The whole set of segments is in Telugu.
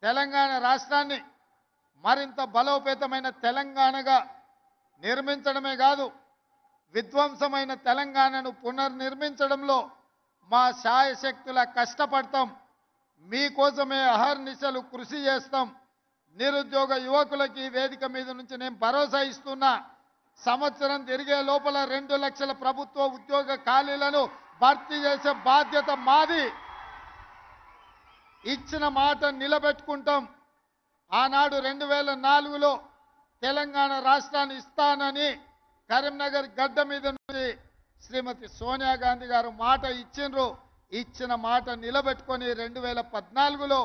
తెలంగాణ రాష్ట్రాన్ని మరింత బలోపేతమైన తెలంగాణగా నిర్మించడమే కాదు, విధ్వంసమైన తెలంగాణను పునర్నిర్మించడంలో మా శాయశక్తుల కష్టపడతాం. మీకోసమే అహర్నిశలు కృషి చేస్తాం. నిరుద్యోగ యువకులకి వేదిక మీద నుంచి నేను భరోసా ఇస్తున్నా. సంవత్సరం తిరిగే లోపల 2 లక్షల ప్రభుత్వ ఉద్యోగ ఖాళీలను భర్తీ చేసే బాధ్యత మాది. ఇచ్చిన మాట నిలబెట్టుకుంటాం. ఆనాడు 2004లో తెలంగాణ రాష్ట్రాన్ని ఇస్తానని కరీంనగర్ గడ్డ మీద నుంచి శ్రీమతి సోనియా గాంధీ గారు మాట ఇచ్చిండ్రు. ఇచ్చిన మాట నిలబెట్టుకొని 2014లో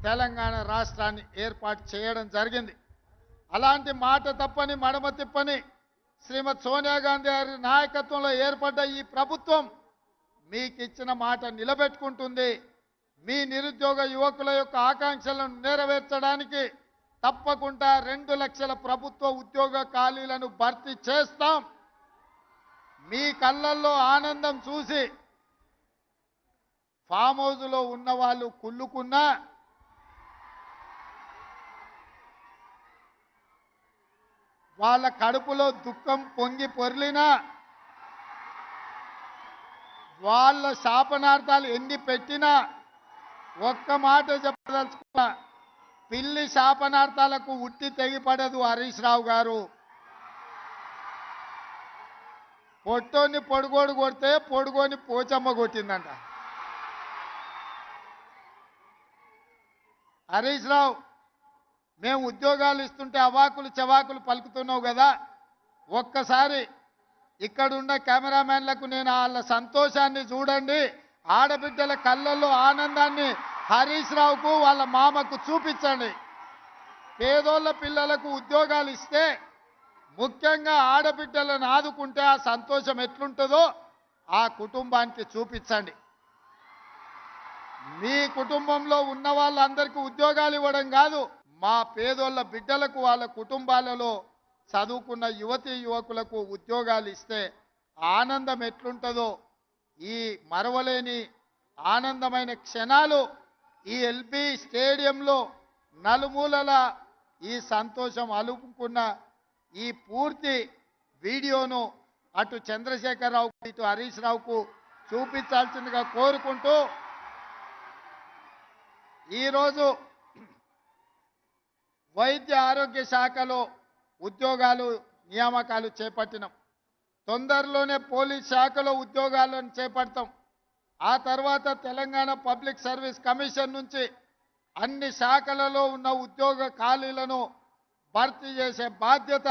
తెలంగాణ రాష్ట్రాన్ని ఏర్పాటు చేయడం జరిగింది. అలాంటి మాట తప్పని మడమ తిప్పని శ్రీమతి సోనియా గాంధీ గారి నాయకత్వంలో ఏర్పడ్డ ఈ ప్రభుత్వం మీకు ఇచ్చిన మాట నిలబెట్టుకుంటుంది. మీ నిరుద్యోగ యువకుల యొక్క ఆకాంక్షలను నెరవేర్చడానికి తప్పకుండా 2 లక్షల ప్రభుత్వ ఉద్యోగ ఖాళీలను భర్తీ చేస్తాం. మీ కళ్ళల్లో ఆనందం చూసి ఫామ్ హౌస్లో ఉన్న వాళ్ళు కుళ్ళుకున్నా, వాళ్ళ కడుపులో దుఃఖం పొంగి పొర్లినా, వాళ్ళ శాపనార్థాలు ఎన్ని పెట్టినా ఒక్క మాట చెప్పదలుచుకున్నా, పిల్లి శాపనార్థాలకు ఉట్టి తెగిపడదు హరీష్ రావు గారు. పొట్టోని పొడుగోడు కొడితే పొడుగోని పోచమ్మ కొట్టిందంట. హరీష్ రావు, మేము ఉద్యోగాలు ఇస్తుంటే అవాకులు చవాకులు పలుకుతున్నావు కదా, ఒక్కసారి ఇక్కడున్న కెమెరామెన్లకు నేను వాళ్ళ సంతోషాన్ని చూడండి, ఆడబిడ్డల కళ్ళల్లో ఆనందాన్ని హరీష్ రావుకు వాళ్ళ మామకు చూపించండి. పేదోళ్ళ పిల్లలకు ఉద్యోగాలు ఇస్తే, ముఖ్యంగా ఆడబిడ్డలను ఆదుకుంటే ఆ సంతోషం ఎట్లుంటుందో ఆ కుటుంబానికి చూపించండి. మీ కుటుంబంలో ఉన్న వాళ్ళందరికీ ఉద్యోగాలు ఇవ్వడం కాదు, మా పేదోళ్ళ బిడ్డలకు వాళ్ళ కుటుంబాలలో చదువుకున్న యువతీ యువకులకు ఉద్యోగాలు ఇస్తే ఆనందం ఎట్లుంటుందో, ఈ మరవలేని ఆనందమైన క్షణాలు ఈ ఎల్బీ స్టేడియంలో నలుమూలల ఈ సంతోషం అలుపుకున్న ఈ పూర్తి వీడియోను అటు చంద్రశేఖరరావు ఇటు హరీష్ రావుకు చూపించాల్సిందిగా కోరుకుంటూ, ఈరోజు వైద్య ఆరోగ్య శాఖలో ఉద్యోగాలు నియామకాలు చేపట్టినాం. తొందరలోనే పోలీస్ శాఖలో ఉద్యోగాలను చేపడతాం. ఆ తర్వాత తెలంగాణ పబ్లిక్ సర్వీస్ కమిషన్ నుంచి అన్ని శాఖలలో ఉన్న ఉద్యోగ ఖాళీలను భర్తీ చేసే బాధ్యత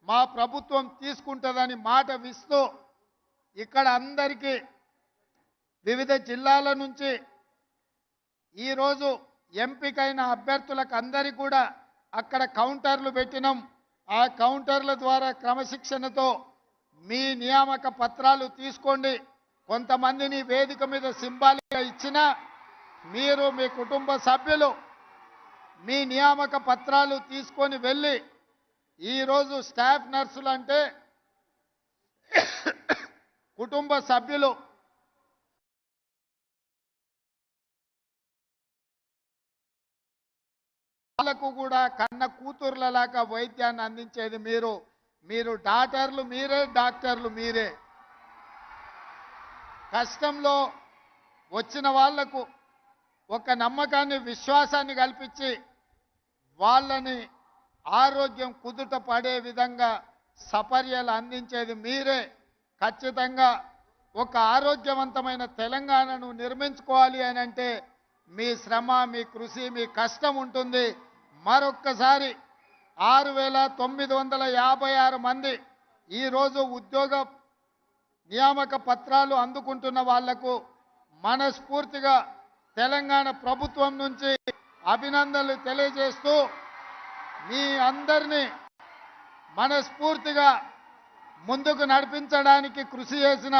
మా ప్రభుత్వం తీసుకుంటుందని మాట ఇస్తూ, ఇక్కడ అందరికీ వివిధ జిల్లాల నుంచి ఈరోజు ఎంపికైన అభ్యర్థులకు అందరికీ కూడా అక్కడ కౌంటర్లు పెట్టినాం. ఆ కౌంటర్ల ద్వారా క్రమశిక్షణతో మీ నియామక పత్రాలు తీసుకోండి. కొంతమందిని వేదిక మీద సింబాలిక్గా ఇచ్చినా మీరు మీ కుటుంబ సభ్యులు మీ నియామక పత్రాలు తీసుకొని వెళ్ళి, ఈరోజు స్టాఫ్ నర్సులు అంటే కుటుంబ సభ్యులు, వాళ్ళకు కూడా కన్న కూతుర్లలాగా వైద్యాన్ని అందించేది మీరు. మీరు డాక్టర్లు మీరే, డాక్టర్లు మీరే. కష్టంలో వచ్చిన వాళ్లకు ఒక నమ్మకాన్ని విశ్వాసాన్ని కల్పించి వాళ్ళని ఆరోగ్యం కుదుట పడే విధంగా సపర్యలు అందించేది మీరే. ఖచ్చితంగా ఒక ఆరోగ్యవంతమైన తెలంగాణను నిర్మించుకోవాలి అని అంటే మీ శ్రమ, మీ కృషి, మీ కష్టం ఉంటుంది. మరొక్కసారి 6,956 మంది ఈరోజు ఉద్యోగ నియామక పత్రాలు అందుకుంటున్న వాళ్లకు మనస్ఫూర్తిగా తెలంగాణ ప్రభుత్వం నుంచి అభినందనలు తెలియజేస్తూ, మీ అందరినీ మనస్ఫూర్తిగా ముందుకు నడిపించడానికి కృషి చేసిన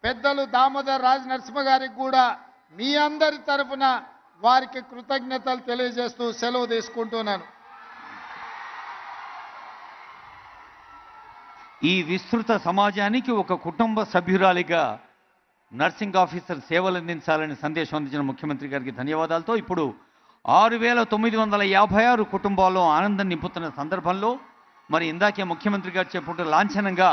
పెద్దలు దామోదర్ రాజ్ నరసింహ గారికి కూడా మీ అందరి తరఫున వారికి కృతజ్ఞతలు తెలియజేస్తూ సెలవు తీసుకుంటున్నాను. ఈ విస్తృత సమాజానికి ఒక కుటుంబ సభ్యురాలిగా నర్సింగ్ ఆఫీసర్ సేవలు అందించాలని సందేశం అందించిన ముఖ్యమంత్రి గారికి ధన్యవాదాలతో ఇప్పుడు 6,956 కుటుంబాల్లో ఆనందం నింపుతున్న సందర్భంలో మరి ఇందాకే ముఖ్యమంత్రి గారు చెప్పుకుంటూ లాంఛనంగా